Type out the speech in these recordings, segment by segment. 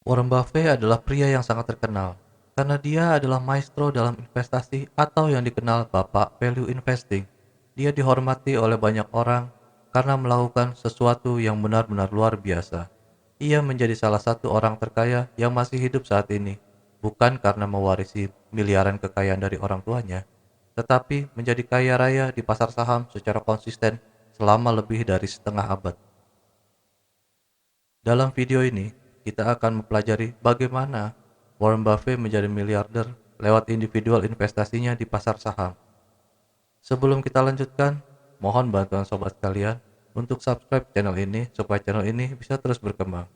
Warren Buffett adalah pria yang sangat terkenal karena dia adalah maestro dalam investasi atau yang dikenal Bapak Value Investing. Dia dihormati oleh banyak orang karena melakukan sesuatu yang benar-benar luar biasa. Ia menjadi salah satu orang terkaya yang masih hidup saat ini, bukan karena mewarisi miliaran kekayaan dari orang tuanya, tetapi menjadi kaya raya di pasar saham secara konsisten selama lebih dari setengah abad. Dalam video ini, kita akan mempelajari bagaimana Warren Buffett menjadi miliarder lewat individual investasinya di pasar saham. Sebelum kita lanjutkan, mohon bantuan sobat sekalian untuk subscribe channel ini supaya channel ini bisa terus berkembang.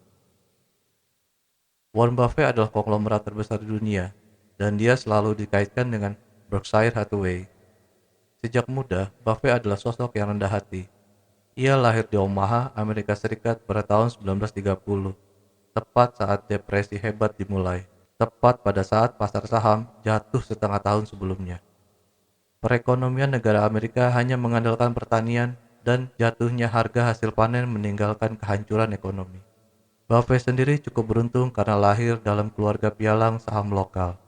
Warren Buffett adalah konglomerat terbesar di dunia, dan dia selalu dikaitkan dengan Berkshire Hathaway. Sejak muda, Buffett adalah sosok yang rendah hati. Ia lahir di Omaha, Amerika Serikat pada tahun 1930, tepat saat depresi hebat dimulai, tepat pada saat pasar saham jatuh setengah tahun sebelumnya. Perekonomian negara Amerika hanya mengandalkan pertanian dan jatuhnya harga hasil panen meninggalkan kehancuran ekonomi. Buffett sendiri cukup beruntung karena lahir dalam keluarga pialang saham lokal.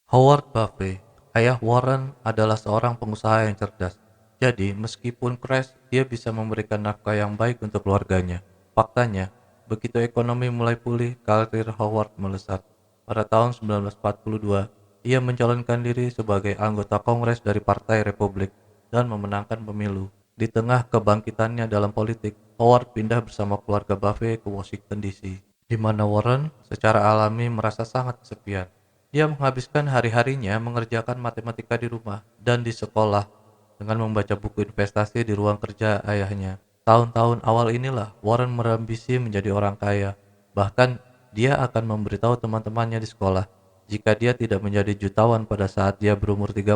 Howard Buffett, ayah Warren, adalah seorang pengusaha yang cerdas. Jadi, meskipun crash, dia bisa memberikan nafkah yang baik untuk keluarganya. Faktanya, begitu ekonomi mulai pulih, karir Howard melesat. Pada tahun 1942, ia mencalonkan diri sebagai anggota Kongres dari Partai Republik dan memenangkan pemilu. Di tengah kebangkitannya dalam politik, Howard pindah bersama keluarga Buffett ke Washington DC, di mana Warren secara alami merasa sangat kesepian. Dia menghabiskan hari-harinya mengerjakan matematika di rumah dan di sekolah dengan membaca buku investasi di ruang kerja ayahnya. Tahun-tahun awal inilah Warren berambisi menjadi orang kaya. Bahkan dia akan memberitahu teman-temannya di sekolah jika dia tidak menjadi jutawan pada saat dia berumur 30,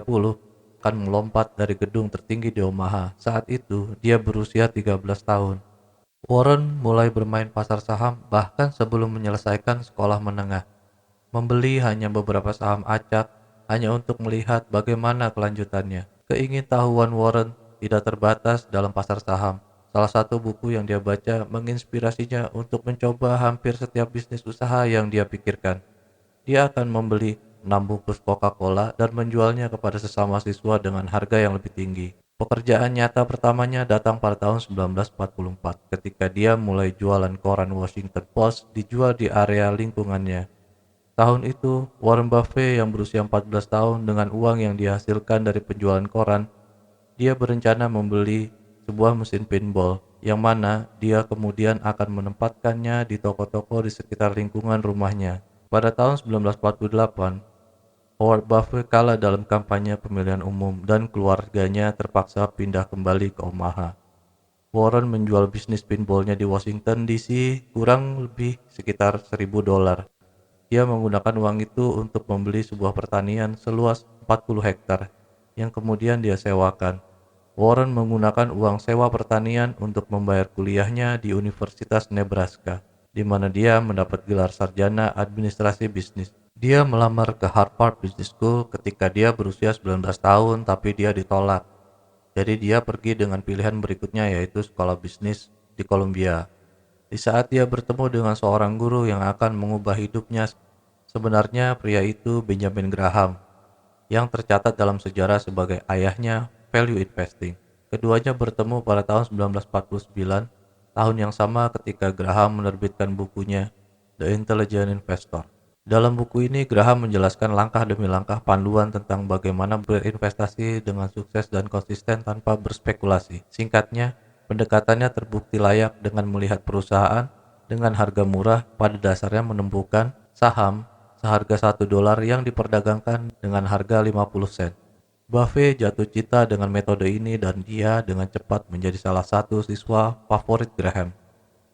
akan melompat dari gedung tertinggi di Omaha. Saat itu dia berusia 13 tahun. Warren mulai bermain pasar saham bahkan sebelum menyelesaikan sekolah menengah. Membeli hanya beberapa saham acak hanya untuk melihat bagaimana kelanjutannya. Keingintahuan Warren tidak terbatas dalam pasar saham. Salah satu buku yang dia baca menginspirasinya untuk mencoba hampir setiap bisnis usaha yang dia pikirkan. Dia akan membeli 6 bungkus Coca-Cola dan menjualnya kepada sesama siswa dengan harga yang lebih tinggi. Pekerjaan nyata pertamanya datang pada tahun 1944 ketika dia mulai jualan koran Washington Post dijual di area lingkungannya. Tahun itu, Warren Buffett yang berusia 14 tahun dengan uang yang dihasilkan dari penjualan koran, dia berencana membeli sebuah mesin pinball yang mana dia kemudian akan menempatkannya di toko-toko di sekitar lingkungan rumahnya. Pada tahun 1948, Howard Buffett kalah dalam kampanye pemilihan umum dan keluarganya terpaksa pindah kembali ke Omaha. Warren menjual bisnis pinballnya di Washington DC kurang lebih sekitar $1.000. Dia menggunakan uang itu untuk membeli sebuah pertanian seluas 40 hektar yang kemudian dia sewakan. Warren menggunakan uang sewa pertanian untuk membayar kuliahnya di Universitas Nebraska, di mana dia mendapat gelar sarjana administrasi bisnis. Dia melamar ke Harvard Business School ketika dia berusia 19 tahun, tapi dia ditolak. Jadi dia pergi dengan pilihan berikutnya, yaitu sekolah bisnis di Columbia. Di saat dia bertemu dengan seorang guru yang akan mengubah hidupnya, sebenarnya pria itu Benjamin Graham, yang tercatat dalam sejarah sebagai ayahnya value investing. Keduanya bertemu pada tahun 1949, tahun yang sama ketika Graham menerbitkan bukunya The Intelligent Investor. Dalam buku ini, Graham menjelaskan langkah demi langkah panduan tentang bagaimana berinvestasi dengan sukses dan konsisten tanpa berspekulasi. Singkatnya, pendekatannya terbukti layak dengan melihat perusahaan dengan harga murah pada dasarnya menemukan saham seharga $1 yang diperdagangkan dengan harga 50 sen. Buffett jatuh cinta dengan metode ini dan dia dengan cepat menjadi salah satu siswa favorit Graham.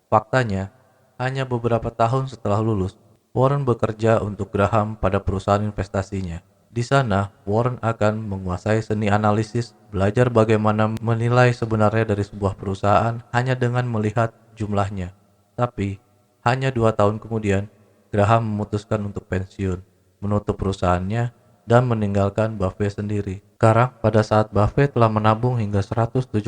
Faktanya, hanya beberapa tahun setelah lulus, Warren bekerja untuk Graham pada perusahaan investasinya. Di sana, Warren akan menguasai seni analisis, belajar bagaimana menilai sebenarnya dari sebuah perusahaan hanya dengan melihat jumlahnya. Tapi, hanya 2 tahun kemudian, Graham memutuskan untuk pensiun, menutup perusahaannya, dan meninggalkan Buffett sendiri. Sekarang, pada saat Buffett telah menabung hingga $175.000,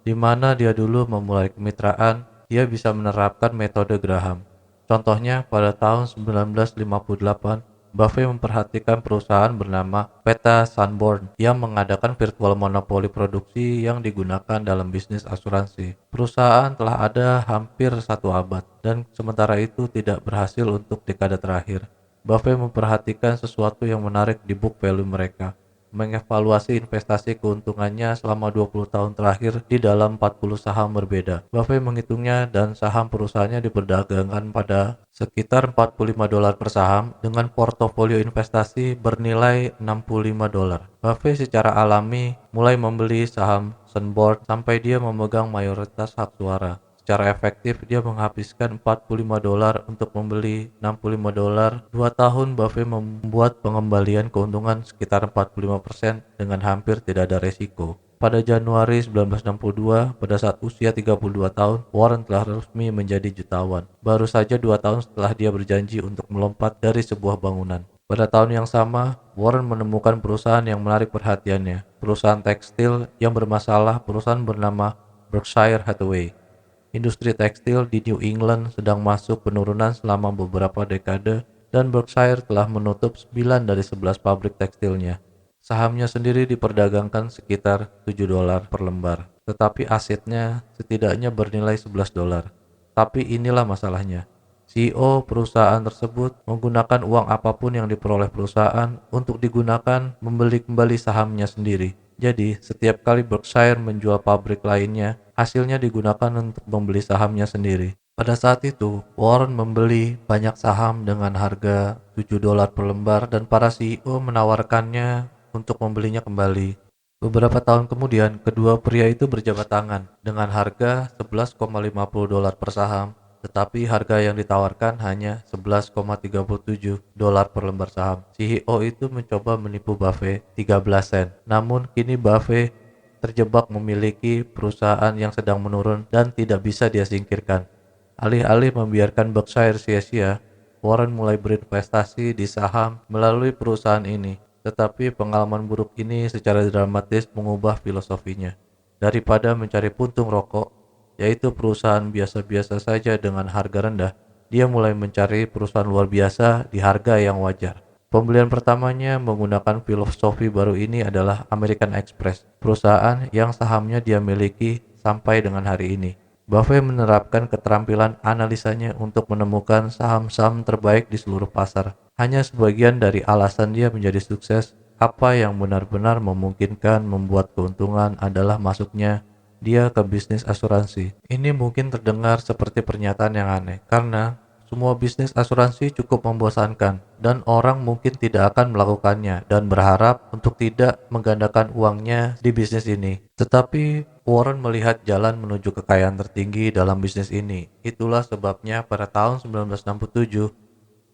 di mana dia dulu memulai kemitraan, dia bisa menerapkan metode Graham. Contohnya, pada tahun 1958, Buffett memperhatikan perusahaan bernama Peta Sunborn yang mengadakan virtual monopoli produksi yang digunakan dalam bisnis asuransi. Perusahaan telah ada hampir 1 abad dan sementara itu tidak berhasil untuk dekade terakhir. Buffett memperhatikan sesuatu yang menarik di book value mereka, mengevaluasi investasi keuntungannya selama 20 tahun terakhir di dalam 40 saham berbeda. Buffett menghitungnya dan saham perusahaannya diperdagangkan pada sekitar $45 per saham dengan portofolio investasi bernilai $65. Buffett secara alami mulai membeli saham Sunborn sampai dia memegang mayoritas hak suara. Secara efektif, dia menghabiskan $45 untuk membeli $65. 2 tahun Buffett membuat pengembalian keuntungan sekitar 45% dengan hampir tidak ada resiko. Pada Januari 1962, pada saat usia 32 tahun, Warren telah resmi menjadi jutawan. Baru saja 2 tahun setelah dia berjanji untuk melompat dari sebuah bangunan. Pada tahun yang sama, Warren menemukan perusahaan yang menarik perhatiannya. Perusahaan tekstil yang bermasalah, perusahaan bernama Berkshire Hathaway. Industri tekstil di New England sedang masuk penurunan selama beberapa dekade dan Berkshire telah menutup 9 dari 11 pabrik tekstilnya. Sahamnya sendiri diperdagangkan sekitar $7 per lembar, tetapi asetnya setidaknya bernilai $11. Tapi inilah masalahnya. CEO perusahaan tersebut menggunakan uang apapun yang diperoleh perusahaan untuk digunakan membeli kembali sahamnya sendiri. Jadi, setiap kali Berkshire menjual pabrik lainnya, hasilnya digunakan untuk membeli sahamnya sendiri. Pada saat itu, Warren membeli banyak saham dengan harga $7 per lembar dan para CEO menawarkannya untuk membelinya kembali. Beberapa tahun kemudian, kedua pria itu berjabat tangan dengan harga $11,50 per saham, tetapi harga yang ditawarkan hanya $11,37 per lembar saham. CEO itu mencoba menipu Buffett 13 sen. Namun kini Buffett terjebak memiliki perusahaan yang sedang menurun dan tidak bisa dia singkirkan. Alih-alih membiarkan Berkshire sia-sia, Warren mulai berinvestasi di saham melalui perusahaan ini. Tetapi pengalaman buruk ini secara dramatis mengubah filosofinya. Daripada mencari puntung rokok, yaitu perusahaan biasa-biasa saja dengan harga rendah, dia mulai mencari perusahaan luar biasa di harga yang wajar. Pembelian pertamanya menggunakan filosofi baru ini adalah American Express, perusahaan yang sahamnya dia miliki sampai dengan hari ini. Buffett menerapkan keterampilan analisanya untuk menemukan saham-saham terbaik di seluruh pasar. Hanya sebagian dari alasan dia menjadi sukses, apa yang benar-benar memungkinkan membuat keuntungan adalah masuknya dia ke bisnis asuransi. Ini mungkin terdengar seperti pernyataan yang aneh, karena semua bisnis asuransi cukup membosankan, dan orang mungkin tidak akan melakukannya dan berharap untuk tidak menggandakan uangnya di bisnis ini. Tetapi Warren melihat jalan menuju kekayaan tertinggi dalam bisnis ini. Itulah sebabnya pada tahun 1967,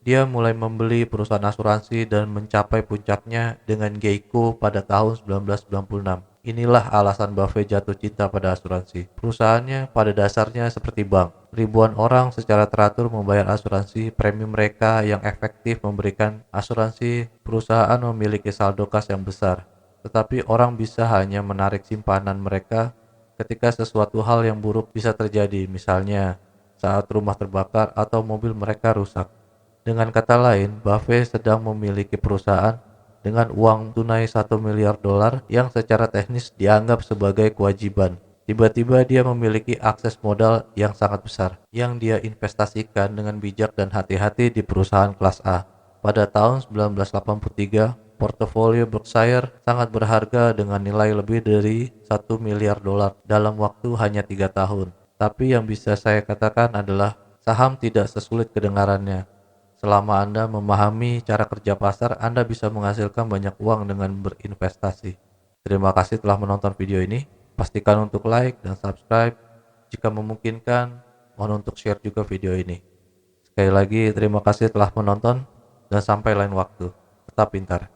dia mulai membeli perusahaan asuransi dan mencapai puncaknya dengan Geico pada tahun 1996. Inilah alasan Buffett jatuh cinta pada asuransi. Perusahaannya pada dasarnya seperti bank. Ribuan orang secara teratur membayar asuransi. Premi mereka yang efektif memberikan asuransi. Perusahaan memiliki saldo kas yang besar. Tetapi orang bisa hanya menarik simpanan mereka ketika sesuatu hal yang buruk bisa terjadi, misalnya saat rumah terbakar atau mobil mereka rusak. Dengan kata lain, Buffett sedang memiliki perusahaan dengan uang tunai $1 miliar yang secara teknis dianggap sebagai kewajiban. Tiba-tiba dia memiliki akses modal yang sangat besar, yang dia investasikan dengan bijak dan hati-hati di perusahaan kelas A. Pada tahun 1983, portofolio Berkshire sangat berharga dengan nilai lebih dari $1 miliar dalam waktu hanya 3 tahun. Tapi yang bisa saya katakan adalah saham tidak sesulit kedengarannya. Selama Anda memahami cara kerja pasar, Anda bisa menghasilkan banyak uang dengan berinvestasi. Terima kasih telah menonton video ini. Pastikan untuk like dan subscribe. Jika memungkinkan, mohon untuk share juga video ini. Sekali lagi, terima kasih telah menonton dan sampai lain waktu. Tetap pintar.